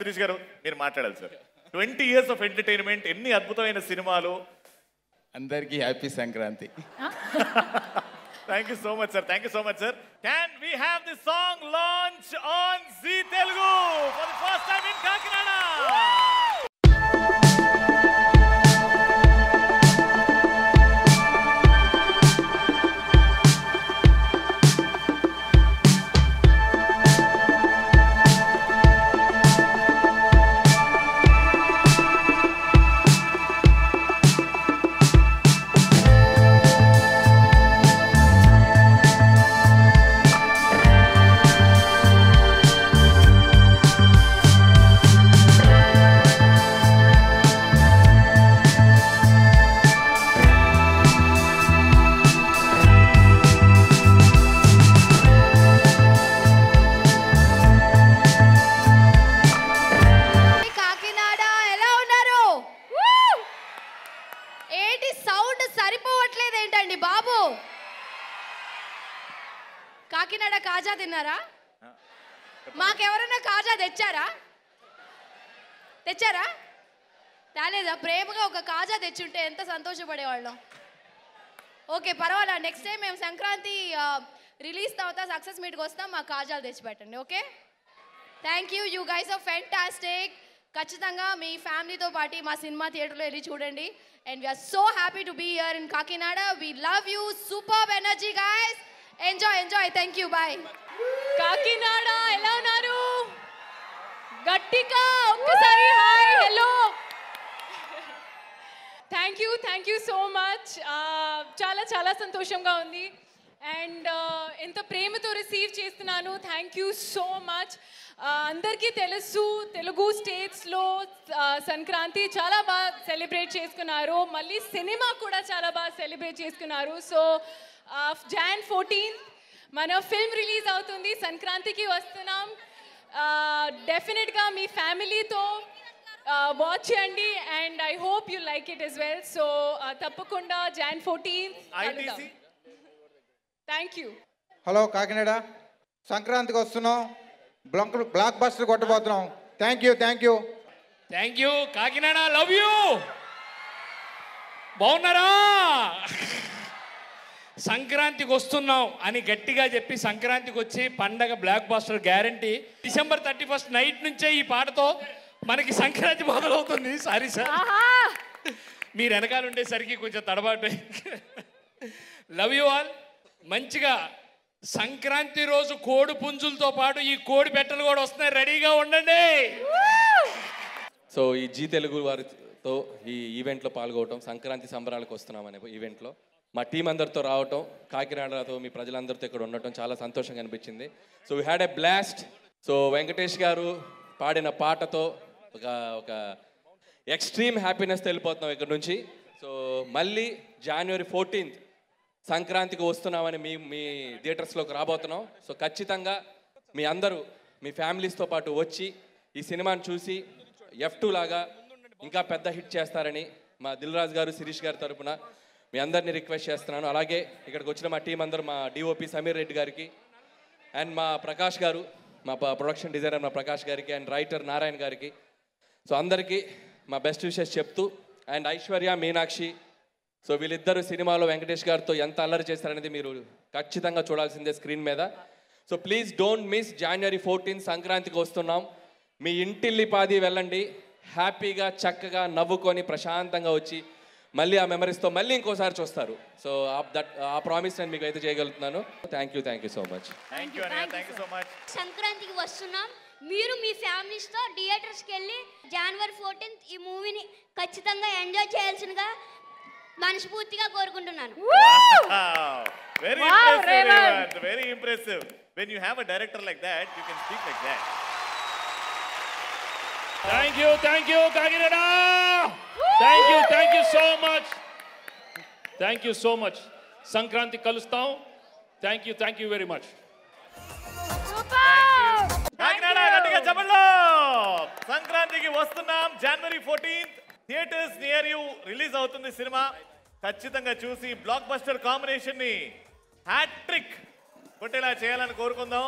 శిరీష్ గారు మీరు మాట్లాడాలి సార్. 20 years of entertainment, ఎన్ని అద్భుతమైన సినిమాలు. అందరికీ happy Sankranti. Thank you so much, sir. Thank you so much, sir. Can we have this song launch on Zee Telugu for the first time in Kakinada? Kakinada kaja తిన్నారా? మాకెవరన్నా కాజా తెచ్చారా? తేలేదా? ప్రేమగా ఒక కాజా తెచ్చుంటే ఎంత సంతోషపడేవాళ్ళం. ఓకే పర్వాలా, నెక్స్ట్ టైం మేము సంక్రాంతి రిలీజ్ తర్వాత సక్సెస్ మీట్కి వస్తాం, మా కాజాలు తెచ్చిపెట్టండి. Okay, thank you. You guys are fantastic. ఖచ్చితంగా మీ ఫ్యామిలీతో పాటు మా సినిమా థియేటర్లో వెళ్ళి చూడండి. And we're so happy to be here in Kakinada. We love you. Superb energy guys. Enjoy. Thank you. Bye. Kakinada ఎలా ఉన్నారు? గట్టిగా ఒక్కసారి hi hello. Thank you so much. చాలా సంతోషంగా ఉంది. అండ్ ఎంత ప్రేమతో రిసీవ్ చేస్తున్నాను. Thank you so much. అందరికీ తెలుసు తెలుగు స్టేట్స్లో సంక్రాంతి చాలా బాగా సెలబ్రేట్ చేసుకున్నారు. మళ్ళీ సినిమా కూడా చాలా బాగా సెలబ్రేట్ చేసుకున్నారు. సో Jan 14th మన ఫిల్మ్ రిలీజ్ అవుతుంది. సంక్రాంతికి వస్తున్నాం. డెఫినెట్గా మీ ఫ్యామిలీతో వాచ్ చేయండి. And I hope you like it as well. So తప్పకుండా Jan 14th thank you. Hello Kakinada, సంక్రాంతికి వస్తున్నాం. బ్లాక్ బస్టర్ కొట్టబోతున్నాం. Thank you. Kakinada love you. బాగున్నారా? సంక్రాంతికి వస్తున్నాం అని గట్టిగా చెప్పి సంక్రాంతికి వచ్చి పండగ blockbuster guarantee. December 31st night నుంచే ఈ పాటతో మనకి సంక్రాంతి మొదలవుతుంది. సారీ సార్, మీరు వెనకాల ఉండేసరికి కొంచెం తడబాటు. Love you all. మంచిగా సంక్రాంతి రోజు కోడి పుంజులతో పాటు ఈ కోడి పెట్టలు కూడా వస్తున్నాయి, రెడీగా ఉండండి. సో ఈ జీ తెలుగు వారితో ఈ ఈవెంట్లో పాల్గొనడం, సంక్రాంతి సంబరాలకు వస్తున్నాం అనే ఈవెంట్లో మా టీం అందరితో రావటం, కాకినాడతో మీ ప్రజలందరితో ఇక్కడ ఉండటం చాలా సంతోషంగా అనిపించింది. So we had a blast. So Venkatesh గారు పాడిన పాటతో ఒక ఎక్స్ట్రీమ్ హ్యాపీనెస్తో వెళ్ళిపోతున్నాం ఇక్కడ నుంచి. సో మళ్ళీ January 14th సంక్రాంతికి వస్తున్నామని మీ థియేటర్స్లోకి రాబోతున్నాం. సో ఖచ్చితంగా మీ అందరూ మీ ఫ్యామిలీస్తో పాటు వచ్చి ఈ సినిమాని చూసి F2 లాగా ఇంకా పెద్ద హిట్ చేస్తారని మా దిల్ రాజు గారు, శిరీష్ గారి తరపున మీ అందరినీ రిక్వెస్ట్ చేస్తున్నాను. అలాగే ఇక్కడికి వచ్చిన మా టీం అందరూ, మా డిఓపి సమీర్ రెడ్డి గారికి అండ్ మా ప్రకాష్ గారు, మా ప్రొడక్షన్ డిజైనర్ మా ప్రకాష్ గారికి అండ్ రైటర్ నారాయణ గారికి, సో అందరికీ మా బెస్ట్ విషెస్ చెప్తూ, అండ్ ఐశ్వర్య, మీనాక్షి, సో వీళ్ళిద్దరు సినిమాలో వెంకటేష్ గారితో ఎంత అల్లరి చేస్తారనేది మీరు ఖచ్చితంగా చూడాల్సిందే స్క్రీన్ మీద. So please don't miss January 14th సంక్రాంతికి వస్తున్నాం. మీ ఇంటిల్లిపాది వెళ్ళండి, హ్యాపీగా చక్కగా నవ్వుకొని ప్రశాంతంగా వచ్చి మళ్ళీ ఆ మెమరీస్తో మళ్ళీ ఇంకోసారి చూస్తారు. సో ఆ ప్రామిస్ నేను మీకు అయితే చేయగలుగుతున్నాను. Thank you so much. సంక్రాంతికి వస్తున్నాం. మీరు మీ ఫ్యామిలీస్తో థియేటర్స్కి వెళ్ళి January 14th ఈ మూవీని ఖచ్చితంగా ఎంజాయ్ చేయాల్సిందిగా మనస్ఫూర్తిగా కోరుకుంటున్నాను. Very impressive. When you have a director like that, you can speak like that. Thank you, Kakinada. Thank you so much. Sankranti kalustam. Thank you very much. Kakinada గట్టిగా చెప్పండి. సంక్రాంతికి వస్తున్నాం January 14th. Theatres near you release అవుతుంది cinema. ఖచ్చితంగా చూసి block buster combination ని hat trick కొట్టేలా చేయాలని కోరుకుందాం.